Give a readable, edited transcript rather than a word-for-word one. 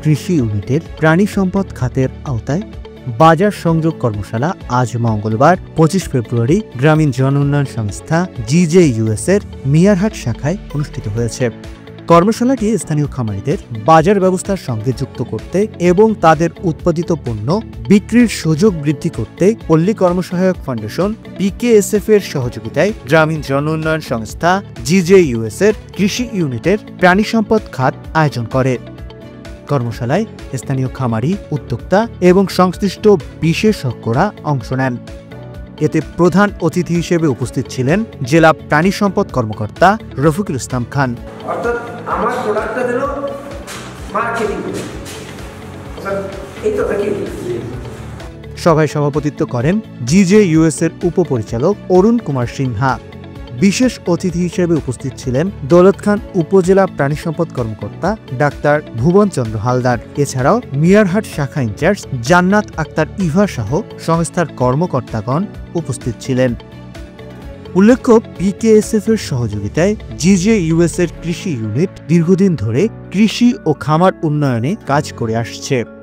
কৃষি ইউনিটের প্রাণী সম্পদ খাতের আওতায় বাজার সংযোগ কর্মশালা আজ মঙ্গলবার 25 ফেব্রুয়ারি গ্রামীণ জন উন্নয়ন সংস্থা GJUS এর মিয়ারহাট শাখায় অনুষ্ঠিত হয়েছে। কর্মশালাটি স্থানীয় খামারিদের বাজার ব্যবস্থার সঙ্গে যুক্ত করতে এবং তাদের উৎপাদিত পণ্য বিক্রির সুযোগ বৃদ্ধি করতে পল্লী কর্মসহায়ক ফাউন্ডেশন PKSF এর সহযোগিতায় গ্রামীণ জন উন্নয়ন সংস্থা GJUS এর কৃষি ইউনিটের প্রাণী সম্পদ খাত আয়োজন করে। কর্মশালায় স্থানীয় খামারি, উদ্যোক্তা এবং সংশ্লিষ্ট বিশেষজ্ঞরা অংশ নেন। এতে প্রধান অতিথি হিসেবে উপস্থিত ছিলেন জেলা প্রাণী সম্পদ কর্মকর্তা রফিকুল ইসলাম খান। অর্থাৎ আমার প্রোডাক্টটা দিল মার্কেটিং এই তো নাকি। সভায় সভাপতিত্ব করেন GJUS এর উপপরিচালক অরুণ কুমার সিনহা। বিশেষ অতিথি হিসেবে উপস্থিত ছিলেন দৌলত খান উপজেলা প্রাণী সম্পদ কর্মকর্তা ডাক্তার ভুবন চন্দ্র হালদার। এছাড়াও মিয়ারহাট শাখা ইনচার্জ জান্নাত আক্তার ইভা সহ সংস্থার কর্মকর্তাগণ উপস্থিত ছিলেন। উল্লেখ্য, PKSF এর সহযোগিতায় GJUS এর কৃষি ইউনিট দীর্ঘদিন ধরে কৃষি ও খামার উন্নয়নে কাজ করে আসছে।